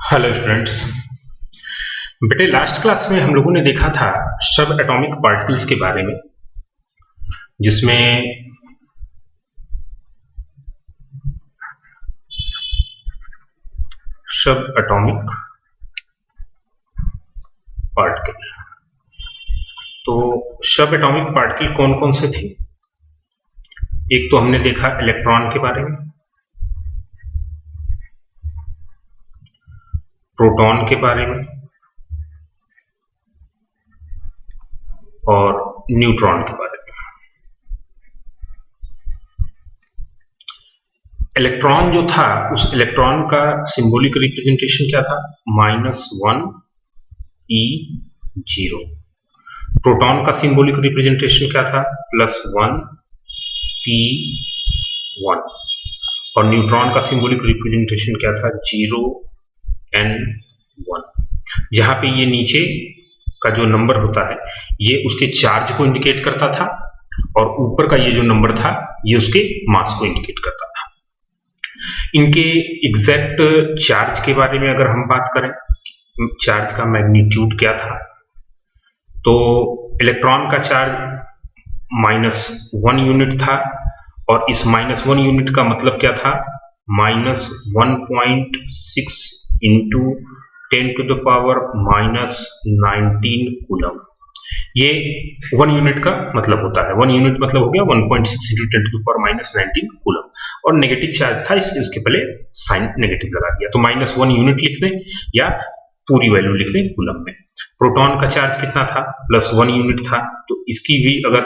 Hello students. बेटे last class में हम लोगों ने देखा था सब एटॉमिक पार्टिकल्स के बारे में, जिसमें सब एटॉमिक पार्टिकल। तो सब एटॉमिक पार्टिकल कौन कौन से थे? एक तो हमने देखा इलेक्ट्रॉन के बारे में, प्रोटॉन के बारे में और न्यूट्रॉन के बारे में। इलेक्ट्रॉन जो था, उस इलेक्ट्रॉन का सिंबॉलिक रिप्रेजेंटेशन क्या था? -1 E0। प्रोटॉन का सिंबॉलिक रिप्रेजेंटेशन क्या था? +1 P1। और न्यूट्रॉन का सिंबॉलिक रिप्रेजेंटेशन क्या था? 0 N1। जहां पे ये नीचे का जो नंबर होता है ये उसके चार्ज को इंडिकेट करता था, और ऊपर का ये जो नंबर था ये उसके मास को इंडिकेट करता था। इनके एग्जैक्ट चार्ज के बारे में अगर हम बात करें, चार्ज का मैग्नीट्यूड क्या था, तो इलेक्ट्रॉन का चार्ज -1 यूनिट था, और इस -1 यूनिट का मतलब क्या था? -1.6 इंटू 10⁻⁻19 कूलम। ये 1 यूनिट का मतलब होता है। 1 यूनिट मतलब हो गया 1.6 इंटू 10⁻⁻19 कूलम। और नेगेटिव चार्ज था, इसलिए उसके पहले साइन नेगेटिव लगा दिया। तो -1 यूनिट लिख दें या पूरी वैल्यू लिख लें कूलम में। प्रोटॉन का चार्ज कितना था? +1 यूनिट था। तो इसकी भी अगर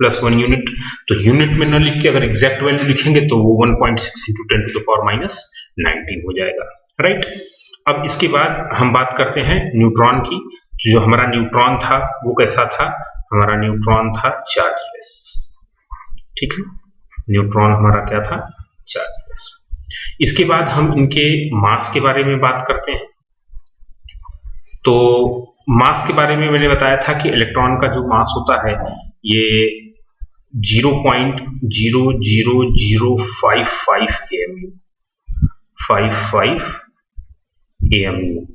+1 यूनिट, तो यूनिट में न लिख के अगर एग्जैक्ट वैल्यू लिखेंगे तो वो 1.6 इंटू 10⁻⁻19 हो जाएगा, राइट। अब इसके बाद हम बात करते हैं न्यूट्रॉन की। जो हमारा न्यूट्रॉन था वो कैसा था? हमारा न्यूट्रॉन था चार्जलेस, ठीक है। न्यूट्रॉन हमारा क्या था? चार्जलेस। इसके बाद हम इनके मास के बारे में बात करते हैं। तो मास के बारे में मैंने बताया था कि इलेक्ट्रॉन का जो मास होता है ये 0.00055 AMU।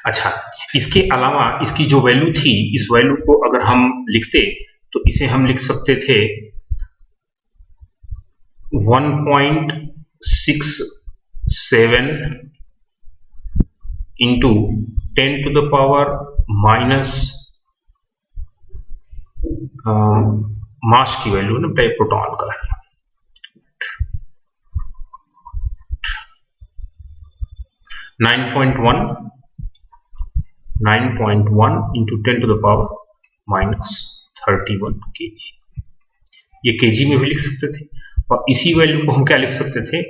अच्छा, इसके अलावा इसकी जो वैल्यू थी, इस वैल्यू को अगर हम लिखते तो इसे हम लिख सकते थे 1.67 इंटू 10⁻⁻, मास की वैल्यू ना प्रोटॉन का है 9.1 इंटू 10⁻31 kg। ये kg में भी लिख सकते थे, और इसी वैल्यू को हम क्या लिख सकते थे?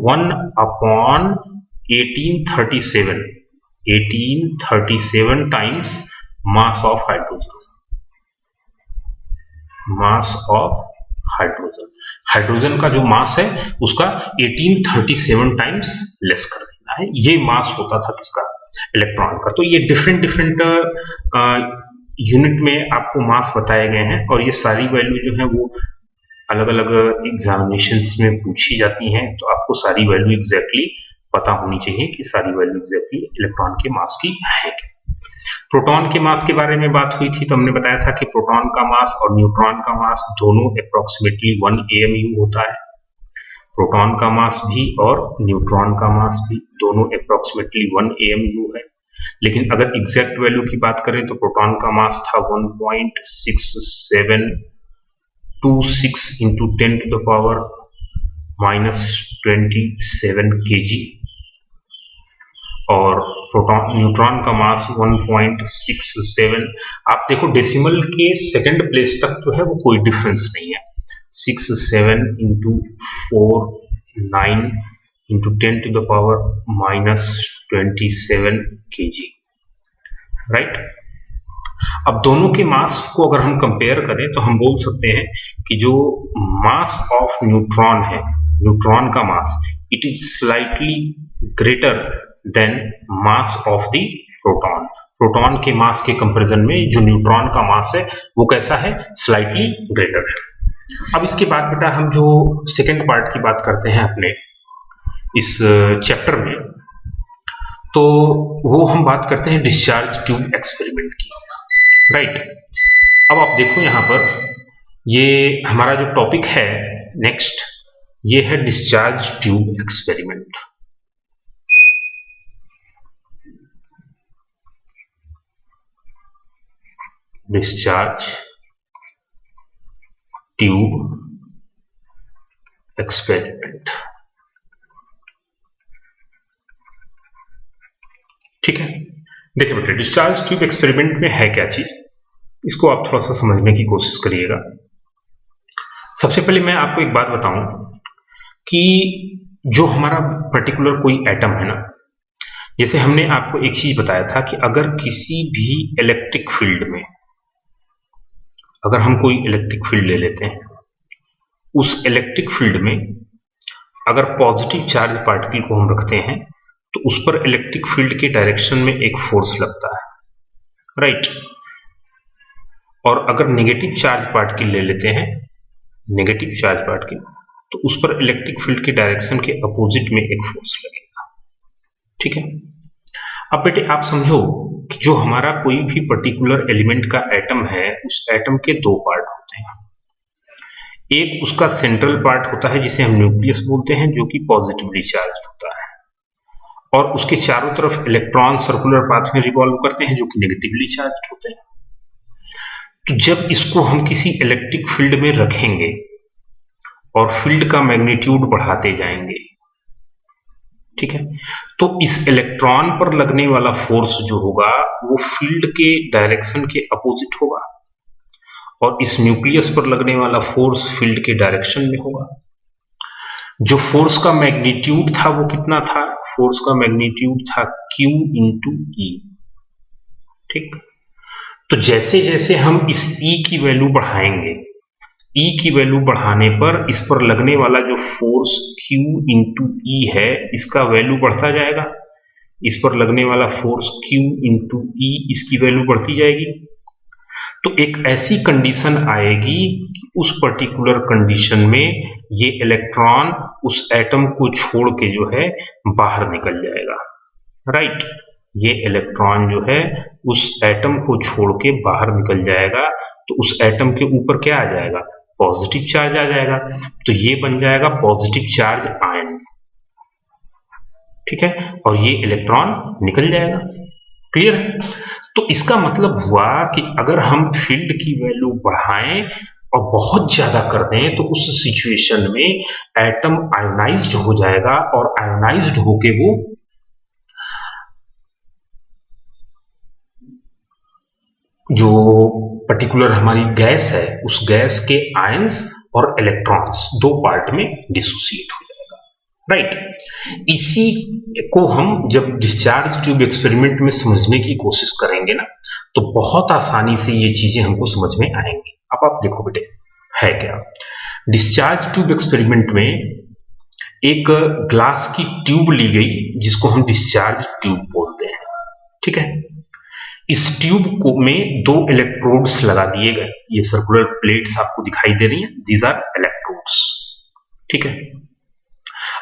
1/1837 times mass of hydrogen. Mass of hydrogen, hydrogen का जो मास है उसका 1837 टाइम्स लेस कर देना है। ये मास होता था किसका? इलेक्ट्रॉन का। तो ये डिफरेंट यूनिट में आपको मास बताए गए हैं, और ये सारी वैल्यू जो है वो अलग अलग एग्जामिनेशंस में पूछी जाती हैं। तो आपको सारी वैल्यू एग्जैक्टली पता होनी चाहिए कि सारी वैल्यू एग्जैक्टली इलेक्ट्रॉन के मास की है क्या। प्रोटॉन के मास के बारे में बात हुई थी, तो हमने बताया था कि प्रोटॉन का मास और न्यूट्रॉन का मास दोनों अप्रोक्सीमेटली 1 AMU होता है। प्रोटॉन का मास भी और न्यूट्रॉन का मास भी दोनों अप्रोक्सीमेटली 1 AMU है। लेकिन अगर एग्जैक्ट वैल्यू की बात करें तो प्रोटॉन का मास था 1.6726 इंटू 10⁻⁻27 kg, और न्यूट्रॉन का मास 1.67। आप देखो डेसिमल के सेकंड प्लेस तक जो है वो कोई डिफरेंस नहीं है। 67 इंटू 49 इंटू 10⁻⁻27 kg, राइट। अब दोनों के मास को अगर हम कंपेयर करें तो हम बोल सकते हैं कि जो मास ऑफ न्यूट्रॉन है, न्यूट्रॉन का mass, it is slightly greater than mass of the proton. Proton के मास के कंपैरिजन में जो न्यूट्रॉन का मास है वो कैसा है? स्लाइटली ग्रेटर है। अब इसके बाद बेटा हम जो सेकेंड पार्ट की बात करते हैं अपने इस चैप्टर में, तो वो हम बात करते हैं डिस्चार्ज ट्यूब एक्सपेरिमेंट की, राइट। अब आप देखो यहाँ पर ये हमारा जो टॉपिक है नेक्स्ट, ये है discharge tube experiment. Discharge tube experiment, ठीक है। देखिए बेटे, डिस्चार्ज ट्यूब एक्सपेरिमेंट में है क्या चीज, इसको आप थोड़ा सा समझने की कोशिश करिएगा। सबसे पहले मैं आपको एक बात बताऊं कि जो हमारा पर्टिकुलर कोई एटम है ना, जैसे हमने आपको एक चीज बताया था कि अगर किसी भी इलेक्ट्रिक फील्ड में, अगर हम कोई इलेक्ट्रिक फील्ड ले लेते हैं, उस इलेक्ट्रिक फील्ड में अगर पॉजिटिव चार्ज पार्टिकल को हम रखते हैं तो उस पर इलेक्ट्रिक फील्ड के डायरेक्शन में एक फोर्स लगता है, राइट। और अगर नेगेटिव चार्ज पार्टिकल ले लेते हैं, नेगेटिव चार्ज पार्टिकल, तो उस पर इलेक्ट्रिक फील्ड के डायरेक्शन के अपोजिट में एक फोर्स लगेगा, ठीक है। अब बेटे आप समझो कि जो हमारा कोई भी पर्टिकुलर एलिमेंट का एटम है, उस एटम के दो पार्ट होते हैं। एक उसका सेंट्रल पार्ट होता है जिसे हम न्यूक्लियस बोलते हैं, जो कि पॉजिटिवली चार्ज होता है, और उसके चारों तरफ इलेक्ट्रॉन सर्कुलर पाथ में रिवॉल्व करते हैं जो कि नेगेटिवली चार्ज होते हैं। तो जब इसको हम किसी इलेक्ट्रिक फील्ड में रखेंगे और फील्ड का मैग्नीट्यूड बढ़ाते जाएंगे, ठीक है, तो इस इलेक्ट्रॉन पर लगने वाला फोर्स जो होगा वो फील्ड के डायरेक्शन के अपोजिट होगा, और इस न्यूक्लियस पर लगने वाला फोर्स फील्ड के डायरेक्शन में होगा। जो फोर्स का मैग्नीट्यूड था वो कितना था, फोर्स का मैग्नीट्यूड था Q इंटू E, ठीक। तो जैसे जैसे हम इस E की वैल्यू बढ़ाएंगे, E की वैल्यू बढ़ाने पर इस पर लगने वाला जो फोर्स Q इंटू E है, इसका वैल्यू बढ़ता जाएगा। इस पर लगने वाला फोर्स Q इंटू E, इसकी वैल्यू बढ़ती जाएगी। तो एक ऐसी कंडीशन आएगी कि उस पर्टिकुलर कंडीशन में ये इलेक्ट्रॉन उस एटम को छोड़ के जो है बाहर निकल जाएगा, राइट। ये इलेक्ट्रॉन जो है उस एटम को छोड़ के बाहर निकल जाएगा, तो उस एटम के ऊपर क्या आ जाएगा, पॉजिटिव चार्ज आ जाएगा। तो ये बन जाएगा पॉजिटिव चार्ज आयन, ठीक है, और ये इलेक्ट्रॉन निकल जाएगा। क्लियर है? तो इसका मतलब हुआ कि अगर हम फील्ड की वैल्यू बढ़ाएं और बहुत ज्यादा कर दें तो उस सिचुएशन में एटम आयोनाइज्ड हो जाएगा, और आयोनाइज्ड होके वो जो पर्टिकुलर हमारी गैस है, उस गैस के आयंस और इलेक्ट्रॉन्स दो पार्ट में डिसोसिएट हो जाएगा, राइट। इसी को हम जब डिस्चार्ज ट्यूब एक्सपेरिमेंट में समझने की कोशिश करेंगे ना, तो बहुत आसानी से ये चीजें हमको समझ में आएंगी। अब आप देखो बेटे, है क्या डिस्चार्ज ट्यूब एक्सपेरिमेंट में एक ग्लास की ट्यूब ली गई जिसको हम डिस्चार्ज ट्यूब बोलते हैं, ठीक है। इस ट्यूब को में दो इलेक्ट्रोड्स लगा दिए गए, ये सर्कुलर प्लेट्स आपको दिखाई दे रही हैं, दीज आर इलेक्ट्रोड्स, ठीक है।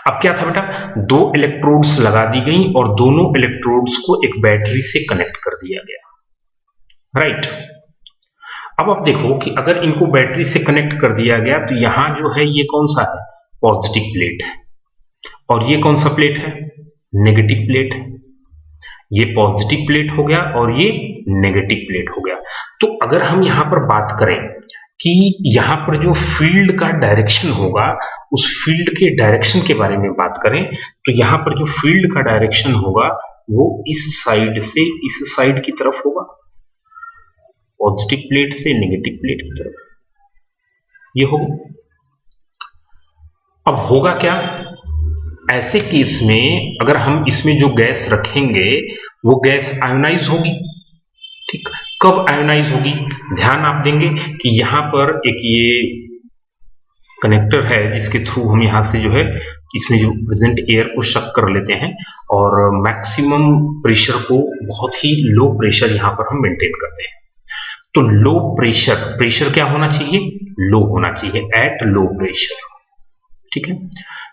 अब क्या था बेटा, दो इलेक्ट्रोड्स लगा दी गई और दोनों इलेक्ट्रोड्स को एक बैटरी से कनेक्ट कर दिया गया, राइट। अब आप देखो कि अगर इनको बैटरी से कनेक्ट कर दिया गया तो यहां जो है ये कौन सा है, पॉजिटिव प्लेट है, और ये कौन सा प्लेट है, नेगेटिव प्लेट है। ये पॉजिटिव प्लेट हो गया और ये नेगेटिव प्लेट हो गया। तो अगर हम यहां पर बात करें कि यहां पर जो फील्ड का डायरेक्शन होगा, उस फील्ड के डायरेक्शन के बारे में बात करें, तो यहां पर जो फील्ड का डायरेक्शन होगा वो इस साइड से इस साइड की तरफ होगा, पॉजिटिव प्लेट से नेगेटिव प्लेट की तरफ, ये होगा। अब होगा क्या, ऐसे केस में अगर हम इसमें जो गैस रखेंगे वो गैस आयोनाइज होगी, ठीक। कब आयोनाइज होगी, ध्यान आप देंगे कि यहां पर एक ये कनेक्टर है जिसके थ्रू हम यहां से जो है इसमें जो प्रेजेंट एयर को शक कर लेते हैं और मैक्सिमम प्रेशर को बहुत ही लो प्रेशर यहां पर हम मेंटेन करते हैं। तो लो प्रेशर क्या होना चाहिए, लो होना चाहिए, एट लो प्रेशर, ठीक है।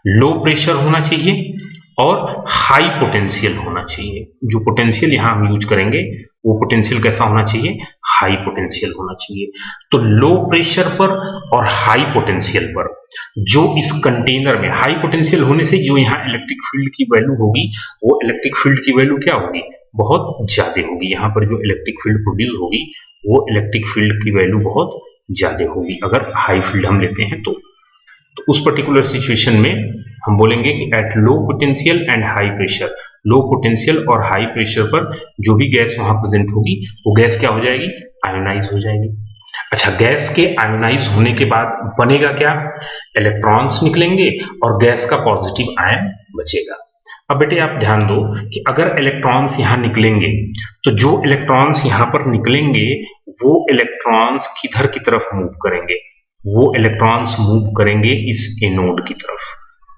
लो प्रेशर होना चाहिए और हाई पोटेंशियल होना चाहिए। जो पोटेंशियल यहां हम यूज करेंगे वो पोटेंशियल कैसा होना चाहिए, हाई पोटेंशियल होना चाहिए। तो लो प्रेशर पर और हाई पोटेंशियल पर जो इस कंटेनर में, हाई पोटेंशियल होने से जो यहाँ इलेक्ट्रिक फील्ड की वैल्यू होगी वो इलेक्ट्रिक फील्ड की वैल्यू क्या होगी, बहुत ज्यादा होगी। यहाँ पर जो इलेक्ट्रिक फील्ड प्रोड्यूस होगी वो इलेक्ट्रिक फील्ड की वैल्यू बहुत ज्यादा होगी अगर हाई फील्ड हम लेते हैं तो उस पर्टिकुलर सिचुएशन में हम बोलेंगे कि at low potential and high pressure, low potential और हाई प्रेशर पर जो भी गैस वहां प्रेजेंट होगी वो गैस क्या हो जाएगी, आयोनाइज हो जाएगी। अच्छा, गैस के आयोनाइज होने के बाद बनेगा क्या, इलेक्ट्रॉन्स निकलेंगे और गैस का पॉजिटिव आयन बचेगा। अब बेटे आप ध्यान दो कि अगर इलेक्ट्रॉन्स यहां निकलेंगे तो जो इलेक्ट्रॉन्स यहां पर निकलेंगे वो इलेक्ट्रॉन्स किधर की तरफ मूव करेंगे, वो इलेक्ट्रॉन्स मूव करेंगे इस एनोड की तरफ,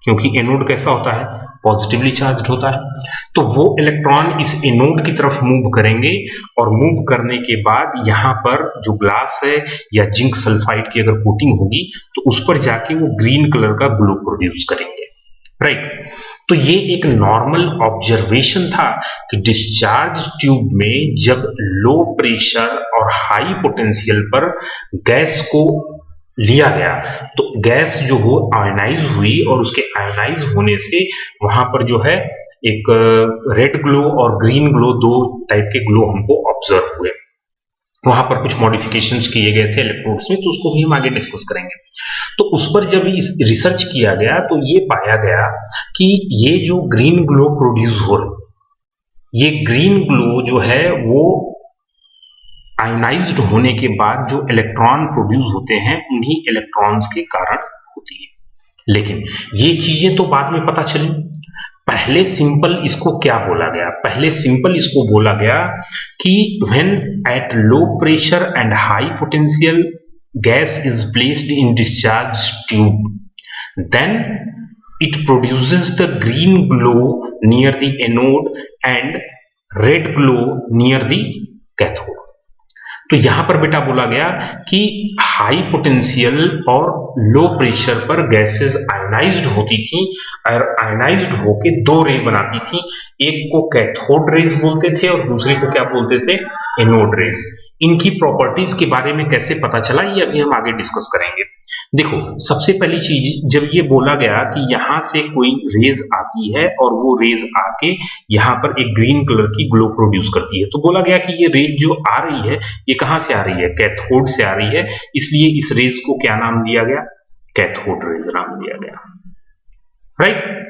क्योंकि एनोड कैसा होता है, पॉजिटिवली चार्ज्ड होता है। तो वो इलेक्ट्रॉन इस एनोड की तरफ मूव करेंगे और मूव करने के बाद यहाँ पर जो ग्लास है या जिंक सल्फाइड की अगर कोटिंग होगी तो उस पर जाके वो ग्रीन कलर का ग्लो प्रोड्यूस करेंगे, राइट। तो ये एक नॉर्मल ऑब्जर्वेशन था कि डिस्चार्ज ट्यूब में जब लो प्रेशर और हाई पोटेंशियल पर गैस को लिया गया तो गैस जो हो आयोनाइज हुई और उसके आयोनाइज होने से वहां पर जो है एक रेड ग्लो और ग्रीन ग्लो, दो टाइप के ग्लो हमको ऑब्जर्व हुए। वहां पर कुछ मॉडिफिकेशंस किए गए थे इलेक्ट्रोड्स में, तो उसको भी हम आगे डिस्कस करेंगे। तो उस पर जब रिसर्च किया गया तो ये पाया गया कि ये जो ग्रीन ग्लो प्रोड्यूस हो रहा, ये ग्रीन ग्लो जो है वो आयोनाइज्ड होने के बाद जो इलेक्ट्रॉन प्रोड्यूस होते हैं उन्हीं इलेक्ट्रॉन्स के कारण होती है। लेकिन ये चीजें तो बाद में पता चली, पहले सिंपल इसको क्या बोला गया, पहले सिंपल इसको बोला गया कि when at low pressure and high potential gas is placed in discharge tube then it produces the green glow near the anode and red glow near the cathode। तो यहां पर बेटा बोला गया कि हाई पोटेंशियल और लो प्रेशर पर gases ionised होती थी और आयोनाइज्ड होके दो रे बनाती थी, एक को कैथोड रेज बोलते थे और दूसरे को क्या बोलते थे, एनोड रेज। इनकी प्रॉपर्टीज के बारे में कैसे पता चला ये अभी हम आगे डिस्कस करेंगे। देखो, सबसे पहली चीज जब ये बोला गया कि यहां से कोई रेज आती है और वो रेज आके यहां पर एक ग्रीन कलर की ग्लो प्रोड्यूस करती है, तो बोला गया कि ये रेज जो आ रही है ये कहां से आ रही है, कैथोड से आ रही है, इसलिए इस रेज को क्या नाम दिया गया, कैथोड रेज नाम दिया गया, राइट।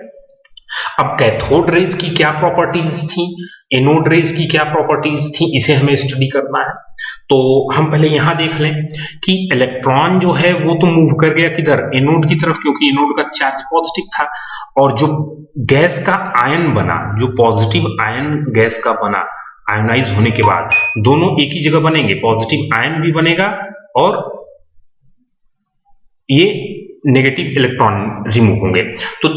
अब कैथोड रेज की क्या प्रॉपर्टीज थी, एनोड रेज की क्या प्रॉपर्टीज थी, इसे हमें स्टडी करना है। तो हम पहले यहां देख लें कि इलेक्ट्रॉन जो है वो तो मूव कर गया किधर, एनोड की तरफ, क्योंकि एनोड का चार्ज पॉजिटिव था, और जो गैस का आयन बना, जो पॉजिटिव आयन गैस का बना आयोनाइज होने के बाद, दोनों एक ही जगह बनेंगे, पॉजिटिव आयन भी बनेगा और ये नेगेटिव इलेक्ट्रॉन रिमूव होंगे, तो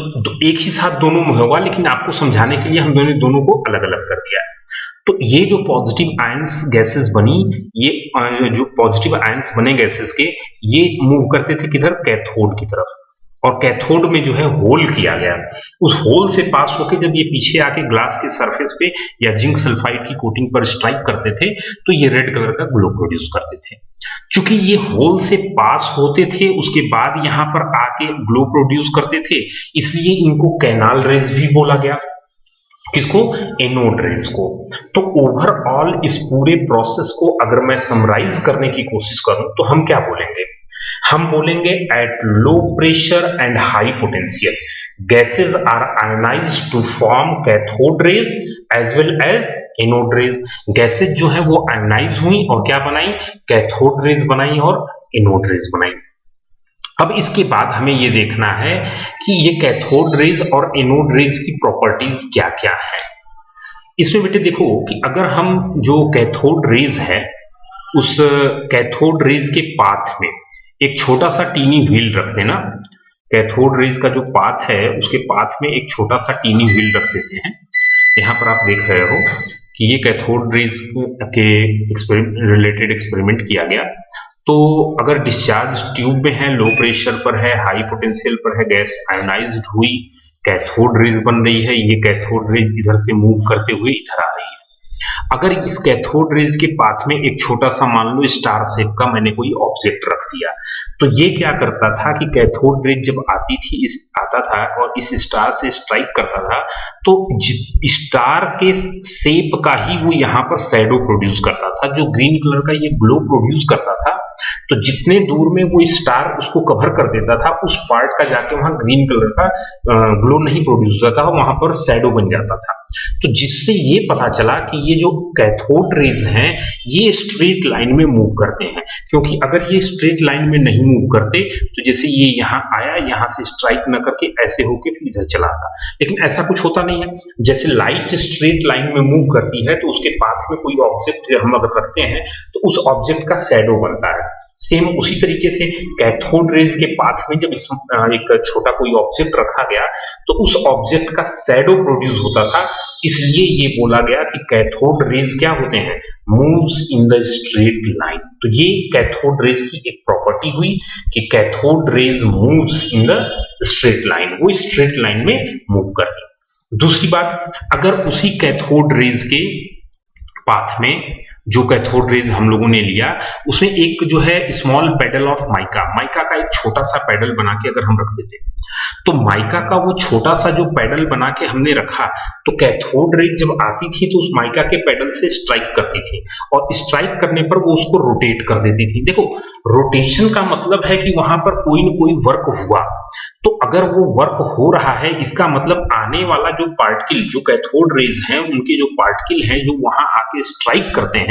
एक ही साथ दोनों में होगा, लेकिन आपको समझाने के लिए हम दोनों को अलग अलग कर दिया है। तो ये जो पॉजिटिव आयंस गैसेस बनी, ये जो पॉजिटिव आयंस बने गैसेस के, ये मूव करते थे किधर, कैथोड की तरफ, और कैथोड में जो है होल किया गया, उस होल से पास होके जब ये पीछे आके ग्लास के सरफेस पे या जिंक सल्फाइड की कोटिंग पर स्ट्राइक करते थे तो ये रेड कलर का ग्लो प्रोड्यूस करते थे। चूंकि ये होल से पास होते थे उसके बाद यहां पर आके ग्लो प्रोड्यूस करते थे, इसलिए इनको कैनाल रेज भी बोला गया। किसको, एनोड रेज को। तो ओवरऑल इस पूरे प्रोसेस को अगर मैं समराइज करने की कोशिश करूं तो हम क्या बोलेंगे, हम बोलेंगे at low pressure and high potential gases are ionized to form cathode rays as well as anode rays. Gases जो है वो आयोनाइज हुई और क्या बनाई, कैथोड रेज बनाई और एनोड रेज बनाई। अब इसके बाद हमें ये देखना है कि ये कैथोड रेज और एनोड रेज की प्रॉपर्टीज क्या क्या है। इसमें बेटे देखो कि अगर हम जो कैथोड रेज है उस कैथोड रेज के पाथ में एक छोटा सा टीनी व्हील रख देना, कैथोड रेज का जो पाथ है उसके पाथ में एक छोटा सा टीनी व्हील रख देते हैं। यहां पर आप देख रहे हो कि ये कैथोड रेज के रिलेटेड एक्सपेरिमेंट किया गया। तो अगर डिस्चार्ज ट्यूब में है, लो प्रेशर पर है, हाई पोटेंशियल पर है, गैस आयोनाइज्ड हुई कैथोड रेज बन रही है, ये कैथोड रेज इधर से मूव करते हुए इधर आ रही है। अगर इस कैथोड रेज के पाथ में एक छोटा सा मान लो स्टार शेप का मैंने कोई ऑब्जेक्ट रख दिया, तो ये क्या करता था कि कैथोड रेज जब आती थी आता था और इस स्टार से स्ट्राइक करता था, तो स्टार के शेप का ही वो यहाँ पर शैडो प्रोड्यूस करता था, जो ग्रीन कलर का ये ग्लो प्रोड्यूस करता था। तो जितने दूर में वो स्टार उसको कवर कर देता था, उस पार्ट का जाके वहां ग्रीन कलर का ग्लो नहीं प्रोड्यूस होता था, वहां पर शैडो बन जाता था। तो जिससे ये पता चला कि ये जो कैथोड रेज हैं ये स्ट्रेट लाइन में मूव करते हैं, क्योंकि अगर ये स्ट्रेट लाइन में नहीं मूव करते तो जैसे ये यहाँ आया, यहाँ से स्ट्राइक न करके ऐसे होके फिर इधर चला आता, लेकिन ऐसा कुछ होता नहीं है। जैसे लाइट स्ट्रेट लाइन में मूव करती है तो उसके पाथ में कोई ऑब्जेक्ट हम अगर रखते हैं तो उस ऑब्जेक्ट का शैडो बनता है। सेम उसी तरीके से कैथोड रेज के पाथ में जब एक छोटा कोई ऑब्जेक्ट रखा गया तो उस ऑब्जेक्ट का शैडो प्रोड्यूस होता था, इसलिए ये बोला गया कि कैथोड रेज क्या होते हैं, moves in the straight line. तो ये कैथोड रेज की एक प्रॉपर्टी हुई कि cathode rays moves in the straight line, वो स्ट्रेट लाइन में मूव करती है। दूसरी बात, अगर उसी कैथोड रेज के पाथ में जो कैथोड रेज हम लोगों ने लिया उसमें एक जो है स्मॉल पेडल ऑफ माइका का एक छोटा सा पेडल बना के अगर हम रख देते, तो माइका का वो छोटा सा जो पेडल बना के हमने रखा, तो कैथोड रेज जब आती थी तो उस माइका के पेडल से स्ट्राइक करती थी और स्ट्राइक करने पर वो उसको रोटेट कर देती थी। देखो, रोटेशन का मतलब है कि वहां पर कोई न कोई वर्क हुआ, तो अगर वो वर्क हो रहा है इसका मतलब आने वाला जो पार्टिकल, जो कैथोड रेज हैं उनके जो पार्टिकल हैं जो वहां आके स्ट्राइक करते हैं,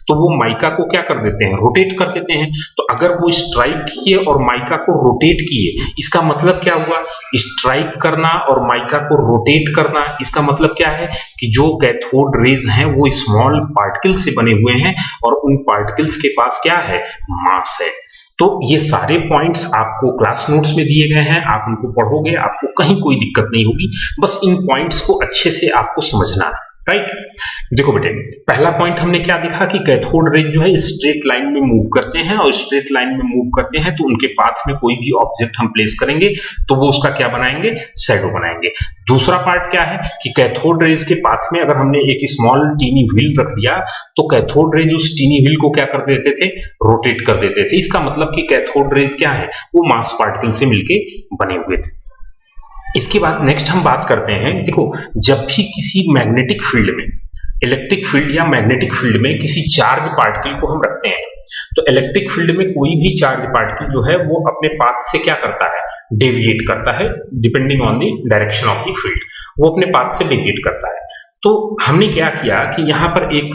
तो वो माइका को क्या कर देते हैं, रोटेट कर देते हैं। तो अगर वो स्ट्राइक किए और माइका को रोटेट किए, इसका मतलब क्या हुआ, स्ट्राइक करना और माइका को रोटेट करना, इसका मतलब क्या है कि जो कैथोड रेज हैं वो स्मॉल पार्टिकल से बने हुए हैं और उन पार्टिकल्स के पास क्या है, मास है। तो ये सारे पॉइंट्स आपको क्लास नोट्स में दिए गए हैं, आप उनको पढ़ोगे, आपको कहीं कोई दिक्कत नहीं होगी, बस इन पॉइंट्स को अच्छे से आपको समझना है, राइट। देखो बेटे, पहला पॉइंट हमने क्या देखा कि कैथोड रेज जो है स्ट्रेट लाइन में मूव करते हैं और स्ट्रेट लाइन में मूव करते हैं तो उनके पाथ में कोई भी ऑब्जेक्ट हम प्लेस करेंगे तो वो उसका क्या बनाएंगे, शैडो बनाएंगे। दूसरा पार्ट क्या है कि कैथोड रेज के पाथ में अगर हमने एक स्मॉल टीनी व्हील रख दिया तो कैथोड रेज उस टीनी व्हील को क्या कर देते थे, रोटेट कर देते थे। इसका मतलब कि कैथोड रेज क्या है, वो मास पार्टिकल से मिलके बने हुए थे। इसके बाद नेक्स्ट हम बात करते हैं, देखो जब भी किसी मैग्नेटिक फील्ड में, इलेक्ट्रिक फील्ड या मैग्नेटिक फील्ड में किसी चार्ज पार्टिकल को हम रखते हैं, तो इलेक्ट्रिक फील्ड में कोई भी चार्ज पार्टिकल जो है वो अपने पाथ से क्या करता है, डेविएट करता है, depending on the direction of the field, वो अपने पाथ से डेविएट करता है। तो हमने क्या किया कि यहां पर एक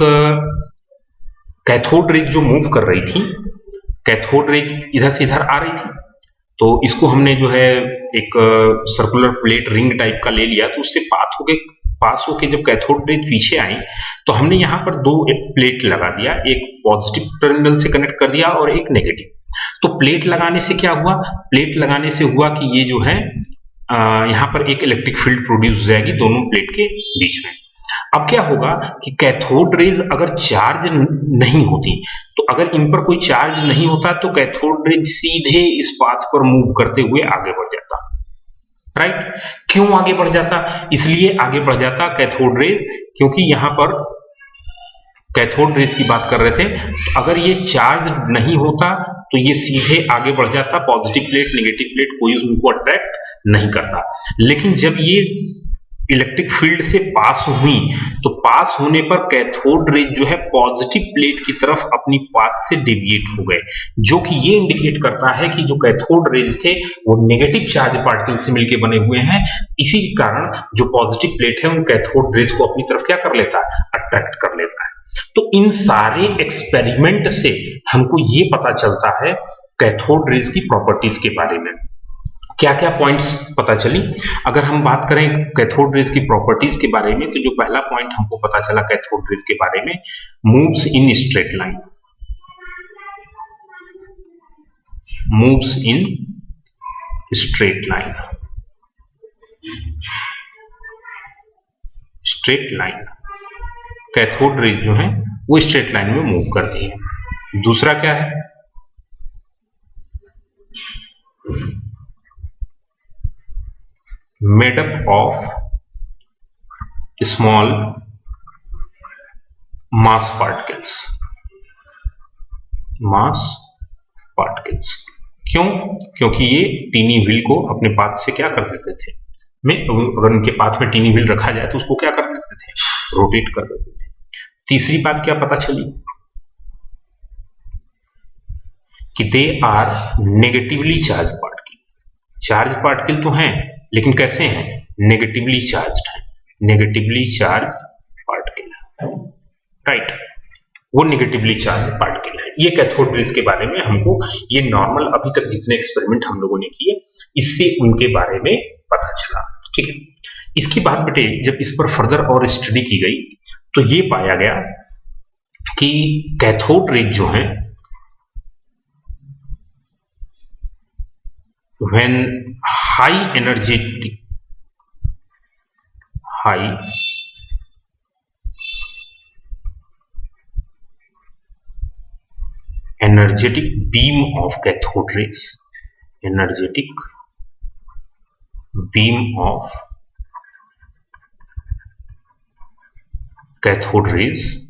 कैथोड रेज जो मूव कर रही थी, कैथोड रेज इधर से इधर आ रही थी, तो इसको हमने जो है एक सर्कुलर प्लेट रिंग टाइप का ले लिया, तो उससे पास होके जब कैथोड रेज पीछे आई तो हमने यहाँ पर दो एक प्लेट लगा दिया, एक पॉजिटिव टर्मिनल से कनेक्ट कर दिया और एक नेगेटिव। तो प्लेट लगाने से क्या हुआ, प्लेट लगाने से हुआ कि ये जो है यहाँ पर एक इलेक्ट्रिक फील्ड प्रोड्यूस हो जाएगी दोनों प्लेट के बीच में। अब क्या होगा कि कैथोड रेज अगर चार्ज नहीं होती, तो अगर इन पर कोई चार्ज नहीं होता तो कैथोड रेज सीधे इस पाथ पर मूव करते हुए आगे बढ़ जाता, राइट। क्यों आगे बढ़ जाता, इसलिए आगे बढ़ जाता कैथोड रेज क्योंकि यहां पर कैथोड रेज की बात कर रहे थे, तो अगर ये चार्ज नहीं होता तो ये सीधे आगे बढ़ जाता, पॉजिटिव प्लेट नेगेटिव प्लेट कोई उनको अट्रैक्ट नहीं करता। लेकिन जब ये इलेक्ट्रिक फील्ड से पास हुई तो पास होने पर कैथोड रेज जो है पॉजिटिव प्लेट की तरफ अपनी पाथ से डेविएट हो गए, जो कि ये इंडिकेट करता है कि जो कैथोड रेज थे वो नेगेटिव चार्ज पार्टिकल से मिलकर बने हुए हैं। इसी कारण जो पॉजिटिव प्लेट है वो कैथोड रेज को अपनी तरफ क्या कर लेता है, अट्रैक्ट कर लेता है। तो इन सारे एक्सपेरिमेंट से हमको ये पता चलता है कैथोड रेज की प्रॉपर्टीज के बारे में। क्या क्या पॉइंट्स पता चली, अगर हम बात करें कैथोड रेज की प्रॉपर्टीज के बारे में, तो जो पहला पॉइंट हमको पता चला कैथोड रेज के बारे में, moves in straight line, moves in straight line, straight line, cathode rays जो है वो स्ट्रेट लाइन में मूव करती है। दूसरा क्या है, made up of small mass particles. क्यों? क्योंकि ये टीनी व्हील को अपने पाथ से क्या कर देते थे, अगर उनके पाथ में टीनी व्हील रखा जाए तो उसको क्या कर देते थे, रोटेट कर देते थे। तीसरी बात क्या पता चली कि they are negatively charge particle. Charge particle तो हैं लेकिन कैसे हैं, नेगेटिवली चार्ज्ड हैं, नेगेटिवली चार्ज पार्टिकल, राइट, वो नेगेटिवली चार्ज पार्टिकल है। ये कैथोड रेज के बारे में हमको ये नॉर्मल अभी तक जितने एक्सपेरिमेंट हम लोगों ने किए इससे उनके बारे में पता चला, ठीक है। इसकी बात बेटे जब इस पर फर्दर और स्टडी की गई तो ये पाया गया कि कैथोड रेज जो हैं when high energetic beam of cathode rays, energetic beam of cathode rays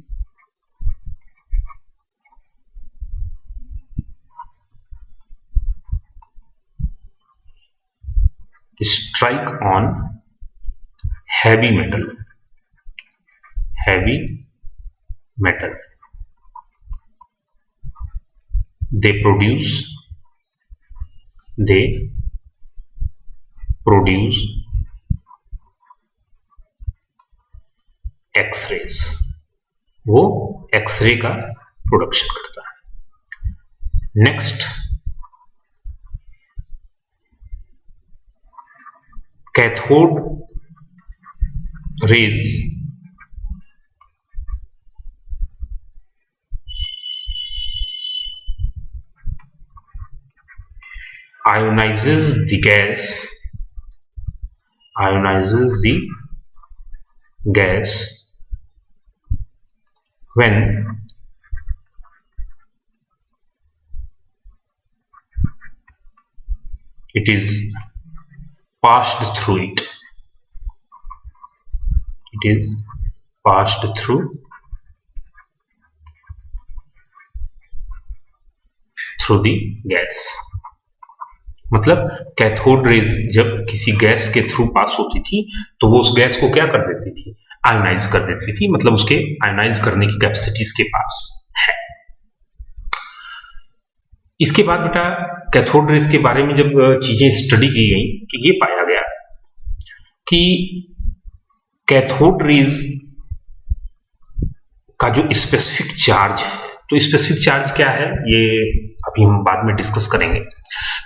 strike on heavy metal, they produce X-rays, वो एक्सरे का प्रोडक्शन करता है। Next, cathode rays ionizes the gas when it is passed through it. It is passed through the gas. मतलब cathode rays जब किसी gas के through pass होती थी तो वो उस गैस को क्या कर देती थी, आयोनाइज कर देती थी, मतलब उसके आयोनाइज करने की कैपेसिटी इसके पास है। इसके बाद बेटा कैथोड रेज के बारे में जब चीजें स्टडी की गई तो ये पाया गया कि कैथोड रेज का जो स्पेसिफिक चार्ज है, तो स्पेसिफिक चार्ज क्या है ये अभी हम बाद में डिस्कस करेंगे।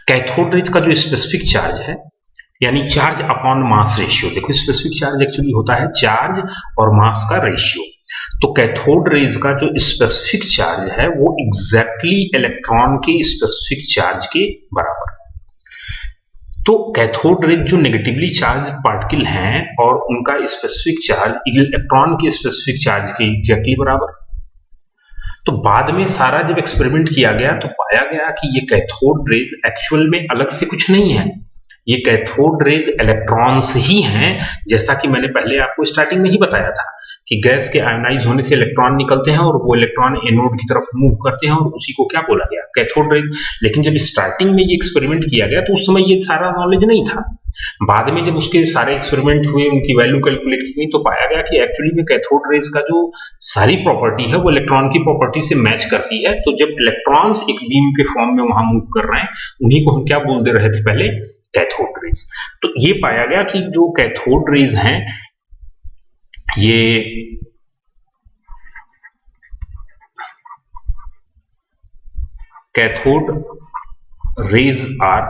कैथोड रेज का जो स्पेसिफिक चार्ज है यानी चार्ज अपॉन मास रेशियो, देखो स्पेसिफिक चार्ज एक्चुअली होता है चार्ज और मास का रेशियो, तो कैथोड रेज का जो स्पेसिफिक चार्ज है वो एग्जैक्टली इलेक्ट्रॉन के स्पेसिफिक चार्ज के बराबर। तो कैथोड रेज जो नेगेटिवली चार्ज पार्टिकल हैं और उनका स्पेसिफिक चार्ज इलेक्ट्रॉन के स्पेसिफिक चार्ज के एग्जैक्टली बराबर। तो बाद में सारा जब एक्सपेरिमेंट किया गया तो पाया गया कि ये कैथोड रेज एक्चुअल में अलग से कुछ नहीं है, ये कैथोड रेज इलेक्ट्रॉन्स ही हैं, जैसा कि मैंने पहले आपको स्टार्टिंग में ही बताया था कि गैस के आयोनाइज होने से इलेक्ट्रॉन निकलते हैं और वो इलेक्ट्रॉन एनोड की तरफ मूव करते हैं और उसी को क्या बोला गया, कैथोड रेज। लेकिन जब स्टार्टिंग में ये एक्सपेरिमेंट किया गया तो उस समय ये सारा नॉलेज नहीं था। बाद में जब उसके सारे एक्सपेरिमेंट हुए, उनकी वैल्यू कैलकुलेट की गई तो पाया गया कि एक्चुअली में कैथोड रेज का जो सारी प्रॉपर्टी है वो इलेक्ट्रॉन की प्रॉपर्टी से मैच करती है। तो जब इलेक्ट्रॉन्स एक बीम के फॉर्म में वहां मूव कर रहे हैं उन्हीं को हम क्या बोल दे रहे थे पहले, कैथोड रेज। तो ये पाया गया कि जो कैथोड रेज हैं ये cathode rays are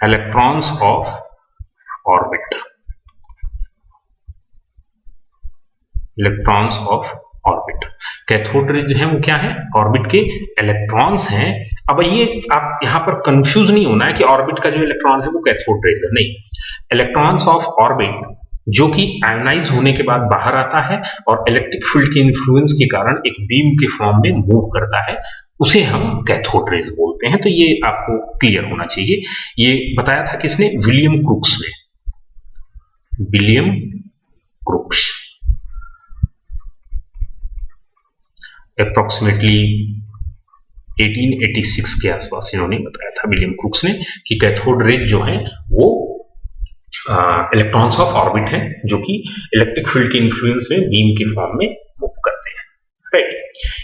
electrons of orbit, electrons of orbit. Cathode rays जो है वो क्या है, ऑर्बिट के इलेक्ट्रॉन्स हैं। अब ये आप यहां पर कंफ्यूज नहीं होना है कि ऑर्बिट का जो इलेक्ट्रॉन है वो कैथोड रेज है, नहीं, इलेक्ट्रॉन्स ऑफ ऑर्बिट जो कि आयोनाइज होने के बाद बाहर आता है और इलेक्ट्रिक फील्ड के इन्फ्लुएंस के कारण एक बीम के फॉर्म में मूव करता है, उसे हम कैथोड रेज बोलते हैं। तो ये आपको क्लियर होना चाहिए। ये बताया था किसने? विलियम क्रूक्स ने। विलियम क्रूक्स अप्रोक्सीमेटली 1886 के आसपास इन्होंने बताया था, विलियम क्रूक्स ने, कि कैथोड रेज जो है वो इलेक्ट्रॉन्स ऑफ ऑर्बिट हैं, जो कि इलेक्ट्रिक फील्ड के इन्फ्लुएंस में बीम के फॉर्म में मूव करते हैं। राइट।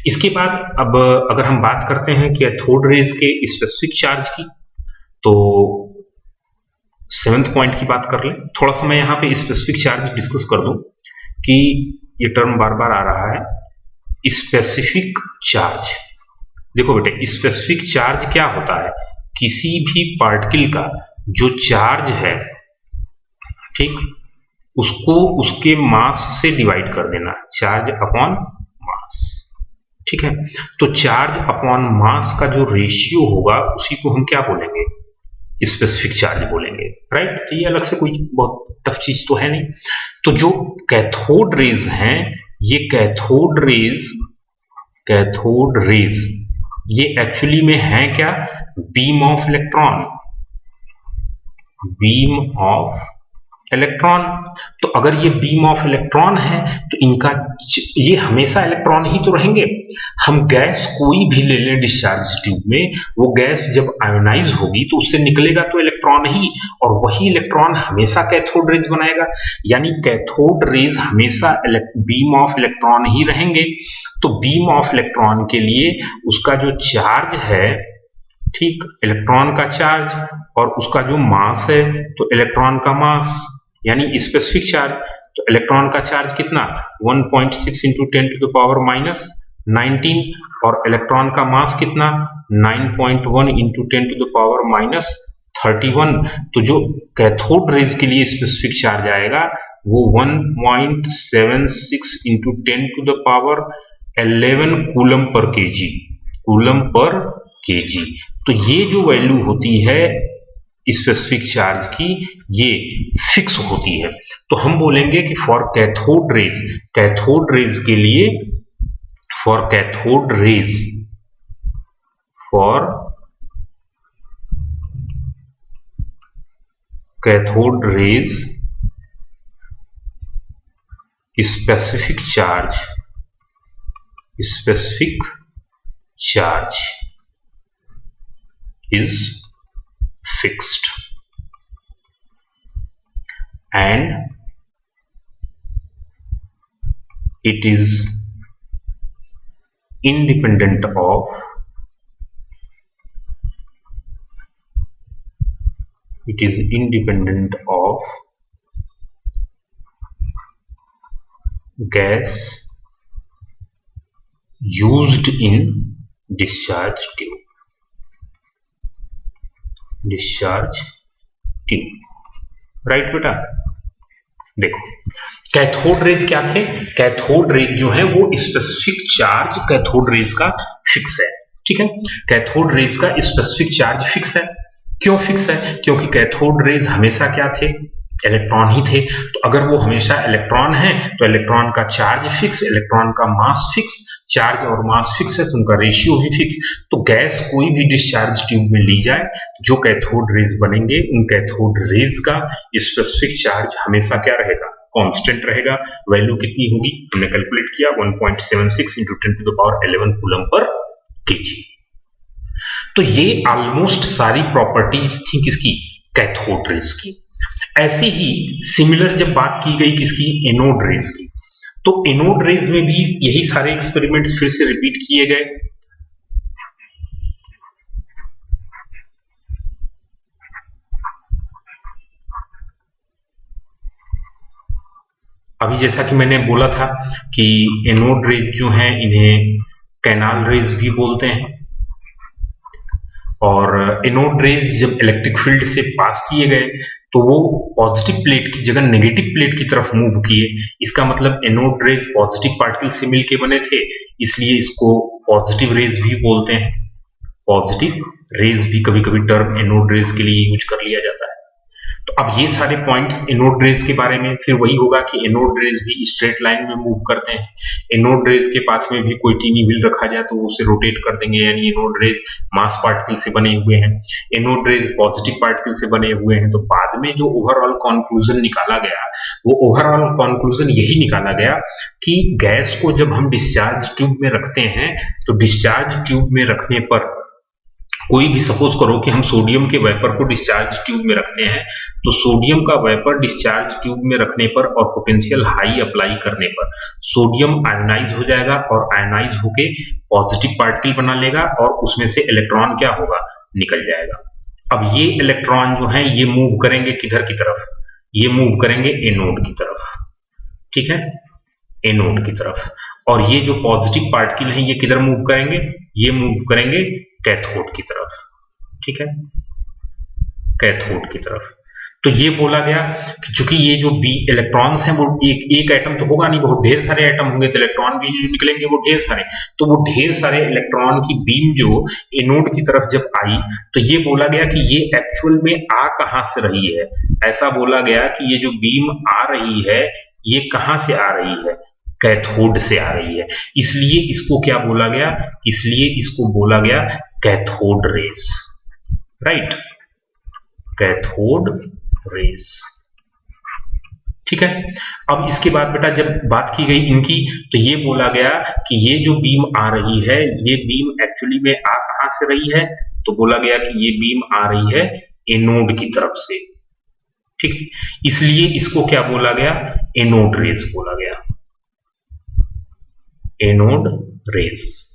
इसके बाद अब अगर हम बात करते हैं कैथोड रेज के स्पेसिफिक चार्ज की, तो 7th पॉइंट की बात कर लें। थोड़ा सा मैं यहाँ पे स्पेसिफिक चार्ज डिस्कस कर दूं कि ये टर्म बार बार आ रहा है, स्पेसिफिक चार्ज। देखो बेटे, स्पेसिफिक चार्ज क्या होता है? किसी भी पार्टिकल का जो चार्ज है, ठीक, उसको उसके मास से डिवाइड कर देना, चार्ज अपॉन मास। ठीक है, तो चार्ज अपॉन मास का जो रेशियो होगा उसी को हम क्या बोलेंगे? स्पेसिफिक चार्ज बोलेंगे। राइट। तो ये अलग से कोई बहुत टफ चीज तो है नहीं। तो जो कैथोड रेज हैं, ये कैथोड रेज ये एक्चुअली में है क्या? Beam of electron. Beam of electron. तो अगर ये बीम ऑफ इलेक्ट्रॉन है तो इनका ये हमेशा इलेक्ट्रॉन ही तो रहेंगे। हम गैस कोई भी ले लें डिस्चार्ज ट्यूब में, वो गैस जब आयोनाइज होगी तो उससे निकलेगा तो इलेक्ट्रॉन ही, और वही इलेक्ट्रॉन हमेशा कैथोड रेज बनाएगा। यानी कैथोड रेज हमेशा बीम ऑफ इलेक्ट्रॉन ही रहेंगे। तो बीम ऑफ इलेक्ट्रॉन के लिए उसका जो चार्ज है, ठीक, इलेक्ट्रॉन का चार्ज और उसका जो मास है, तो इलेक्ट्रॉन का मास यानी स्पेसिफिक चार्ज। तो इलेक्ट्रॉन का चार्ज कितना? 1.6 into 10 to the power minus 19, और इलेक्ट्रॉन का मास कितना? 9.1 into 10 to the power minus 31। तो जो कैथोड रेज के लिए स्पेसिफिक चार्ज आएगा वो 1.76 into 10 to the power 11 coulomb per kg. Coulomb per kg. तो ये जो वैल्यू होती है स्पेसिफिक चार्ज की, ये फिक्स होती है। तो हम बोलेंगे कि फॉर कैथोड रेज के लिए, for cathode rays specific charge is fixed and it is independent of gas used in discharge tube। Right बेटा। देखो, कैथोड रेज क्या थे? कैथोड रेज जो है वो स्पेसिफिक चार्ज कैथोड रेज का फिक्स है। ठीक है, कैथोड रेज का स्पेसिफिक चार्ज फिक्स है। क्यों फिक्स है? क्योंकि कैथोड रेज हमेशा क्या थे? इलेक्ट्रॉन ही थे। तो अगर वो हमेशा इलेक्ट्रॉन है तो इलेक्ट्रॉन का चार्ज फिक्स, इलेक्ट्रॉन का मास फिक्स, चार्ज और मास फिक्स है तो उनका रेशियो भी फिक्स। तो गैस कोई भी डिस्चार्ज ट्यूब में ली जाए, जो कैथोड रेज बनेंगे उन कैथोड रेज का स्पेसिफिक चार्ज हमेशा क्या रहेगा? कांस्टेंट रहेगा। वैल्यू कितनी होगी? हमने कैलकुलेट किया 1.76 into 10 to the power 11 coulomb per kg. तो ये ऑलमोस्ट सारी प्रॉपर्टीज थी किसकी? कैथोड रेज की। ऐसे ही सिमिलर जब बात की गई किसकी? एनोड रेज की। तो एनोड रेज में भी यही सारे एक्सपेरिमेंट्स फिर से रिपीट किए गए। अभी जैसा कि मैंने बोला था कि एनोड रेज जो हैं इन्हें कैनाल रेज भी बोलते हैं, और एनोड रेज जब इलेक्ट्रिक फील्ड से पास किए गए तो वो पॉजिटिव प्लेट की जगह नेगेटिव प्लेट की तरफ मूव किए। इसका मतलब एनोड रेज पॉजिटिव पार्टिकल से मिलके बने थे, इसलिए इसको पॉजिटिव रेज भी बोलते हैं। पॉजिटिव रेज भी कभी कभी टर्म एनोड रेज के लिए यूज कर लिया जाता है। तो अब ये सारे पॉइंट्स एनोड रेज के बारे में, फिर वही होगा कि एनोड रेज भी स्ट्रेट लाइन में मूव करते हैं। एनोड रेज के पास में भी कोई टीनी व्हील रखा जाए तो उसे रोटेट कर देंगे, यानी एनोड रेज मास पार्टिकल से बने हुए हैं, एनोड रेज पॉजिटिव पार्टिकल से बने हुए हैं। तो बाद में जो ओवरऑल कंक्लूजन निकाला गया, वो ओवरऑल कंक्लूजन यही निकाला गया कि गैस को जब हम डिस्चार्ज ट्यूब में रखते हैं तो डिस्चार्ज ट्यूब में रखने पर, कोई भी सपोज करो कि हम सोडियम के वेपर को डिस्चार्ज ट्यूब में रखते हैं, तो सोडियम का वेपर डिस्चार्ज ट्यूब में रखने पर और पोटेंशियल हाई अप्लाई करने पर सोडियम आयोनाइज हो जाएगा और आयोनाइज होके पॉजिटिव पार्टिकल बना लेगा और उसमें से इलेक्ट्रॉन क्या होगा, निकल जाएगा। अब ये इलेक्ट्रॉन जो है ये मूव करेंगे किधर की तरफ, ये मूव करेंगे एनोड की तरफ, ठीक है, एनोड की तरफ। और ये जो पॉजिटिव पार्टिकल हैं ये किधर मूव करेंगे, ये मूव करेंगे कैथोड की तरफ, ठीक है, कैथोड की तरफ। तो ये बोला गया कि चूंकि ये जो बी इलेक्ट्रॉन्स हैं वो एक एटम तो होगा नहीं, बहुत ढेर सारे एटम होंगे, तो इलेक्ट्रॉन भी निकलेंगे वो ढेर सारे। तो वो ढेर सारे इलेक्ट्रॉन की बीम जो एनोड की तरफ जब आई तो ये बोला गया कि ये एक्चुअल में आ कहां से रही है। ऐसा बोला गया कि ये जो बीम आ रही है ये कहां से आ रही है, कैथोड से आ रही है। इसलिए इसको क्या बोला गया, इसलिए इसको बोला गया cathode rays, right, cathode rays, ठीक है। अब इसके बाद बेटा जब बात की गई इनकी, तो ये बोला गया कि ये जो बीम आ रही है ये बीम एक्चुअली में आ कहां से रही है, तो बोला गया कि ये बीम आ रही है एनोड की तरफ से, ठीक है। इसलिए इसको क्या बोला गया, एनोड रेस बोला गया, एनोड रेस।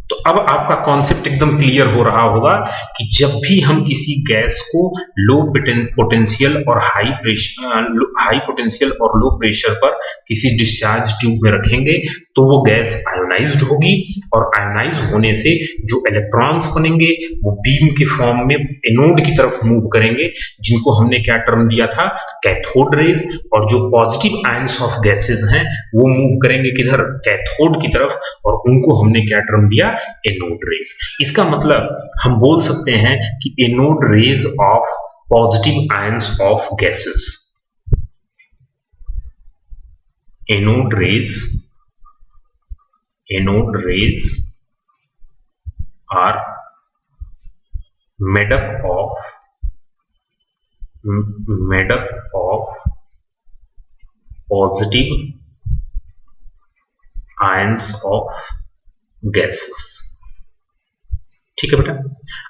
तो अब आपका कॉन्सेप्ट एकदम क्लियर हो रहा होगा कि जब भी हम किसी गैस को लो पोटेंशियल और हाई पोटेंशियल और लो प्रेशर पर किसी डिस्चार्ज ट्यूब में रखेंगे तो वो गैस आयोनाइज्ड होगी और आयोनाइज होने से जो इलेक्ट्रॉन्स बनेंगे वो बीम के फॉर्म में एनोड की तरफ मूव करेंगे, जिनको हमने क्या टर्म दिया था, कैथोड रेज। और जो पॉजिटिव आयंस ऑफ गैसेस हैं वो मूव करेंगे किधर, कैथोड की तरफ, और उनको हमने क्या टर्म दिया, एनोड रेज। इसका मतलब हम बोल सकते हैं कि anode rays of positive ions of gases, anode rays are made up of positive ions of gases, ठीक है बेटा।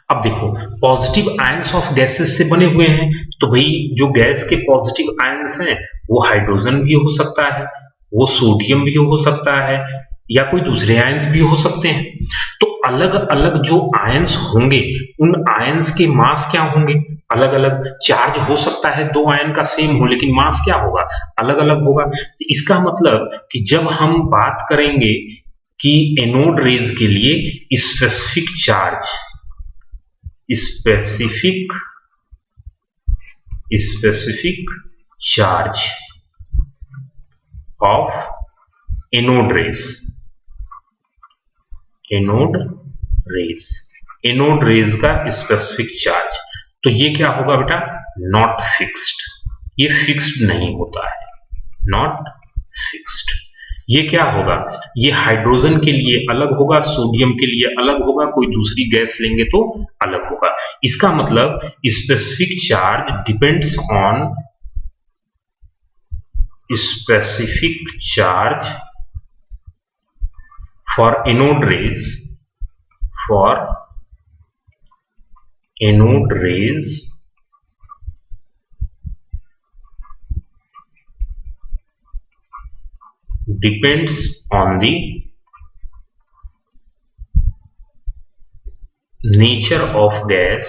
अब देखो पॉजिटिव आयंस ऑफ गैसेस से बने हुए हैं, तो भाई जो गैस के पॉजिटिव आयंस हैं वो हाइड्रोजन भी हो सकता है, वो सोडियम भी हो सकता है, या कोई दूसरे आयंस भी हो सकते हैं। तो अलग अलग जो आयंस होंगे उन आयंस के मास क्या होंगे, अलग अलग। चार्ज हो सकता है दो आयन का सेम हो, लेकिन मास क्या होगा, अलग अलग होगा। तो इसका मतलब कि जब हम बात करेंगे कि एनोड रेज के लिए specific charge of anode rays का स्पेसिफिक चार्ज, तो ये क्या होगा बेटा, नॉट फिक्स्ड, ये फिक्स्ड नहीं होता है, नॉट फिक्स्ड। ये क्या होगा, ये हाइड्रोजन के लिए अलग होगा, सोडियम के लिए अलग होगा, कोई दूसरी गैस लेंगे तो अलग होगा। इसका मतलब specific charge depends on specific charge for anode rays depends on the nature of gas,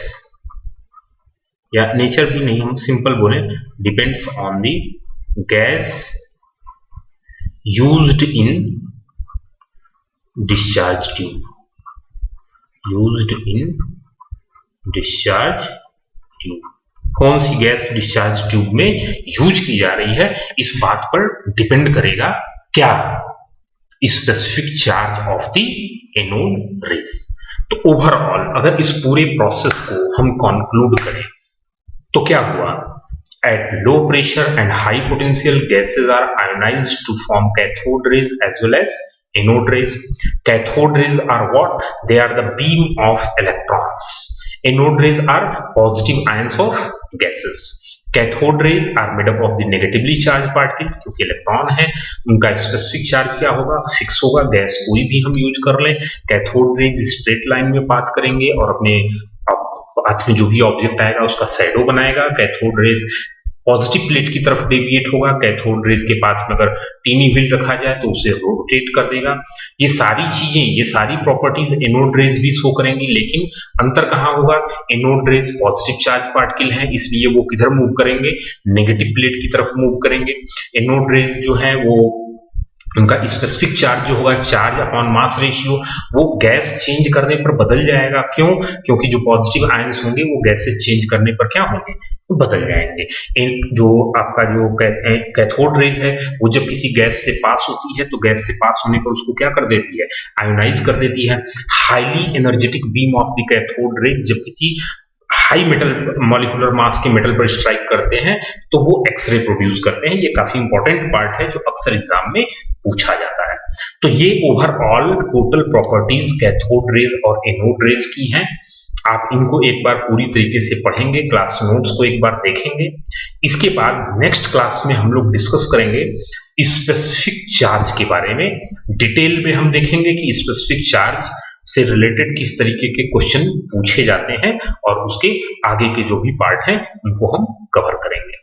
या नेचर भी नहीं, हम सिंपल बोले depends on the gas used in discharge tube, कौन सी गैस डिस्चार्ज ट्यूब में यूज की जा रही है, इस बात पर डिपेंड करेगा क्या, specific charge of the anode rays. तो ओवरऑल अगर इस पूरे प्रोसेस को हम कंक्लूड करें तो क्या हुआ At low pressure and high potential, gases are ionized to form cathode rays as well as anode rays. Cathode rays are what? They are the beam of electrons. Anode rays are positive ions of gases. Cathode rays are made up of the negatively charge particle, क्योंकि electron है उनका specific charge क्या होगा? Fix होगा। Gas कोई भी हम use कर लें, कैथोड रेज स्ट्रेट लाइन में पाथ करेंगे और अपने पाथ में जो भी ऑब्जेक्ट आएगा उसका शैडो बनाएगा। कैथोड रेज पॉजिटिव प्लेट की तरफ डेविएट होगा। कैथोड रेज के पाथ में अगर टीनी व्हील रखा जाए तो उसे रोटेट कर देगा। ये सारी चीजें, ये सारी प्रॉपर्टीज एनोड रेज भी शो करेंगी, लेकिन अंतर कहाँ होगा? Anode rays positive charge particle है, इसलिए वो किधर मूव करेंगे? नेगेटिव प्लेट की तरफ मूव करेंगे। एनोड रेज जो है वो उनका स्पेसिफिक चार्ज जो होगा, चार्ज अपॉन मास रेशियो, वो गैस चेंज करने पर बदल जाएगा। क्यों? क्योंकि जो पॉजिटिव आयंस होंगे वो गैसेस चेंज करने पर क्या होंगे? बदल जाएंगे। जो आपका जो कैथोड रेज है वो जब किसी गैस से पास होती है तो गैस से पास होने पर उसको क्या कर देती है? आयोनाइज कर देती है। Highly energetic beam of the cathode rays जब किसी हाई मेटल मॉलिक्यूलर मास के मेटल पर स्ट्राइक करते हैं तो वो एक्सरे प्रोड्यूस करते हैं। ये काफी इंपॉर्टेंट पार्ट है जो अक्सर एग्जाम में पूछा जाता है। तो ये overall total properties cathode rays और एनोड रेज की हैं। आप इनको एक बार पूरी तरीके से पढ़ेंगे, क्लास नोट्स को एक बार देखेंगे। इसके बाद नेक्स्ट क्लास में हम लोग डिस्कस करेंगे स्पेसिफिक चार्ज के बारे में। डिटेल में हम देखेंगे कि स्पेसिफिक चार्ज से रिलेटेड किस तरीके के क्वेश्चन पूछे जाते हैं और उसके आगे के जो भी पार्ट हैं उनको हम कवर करेंगे।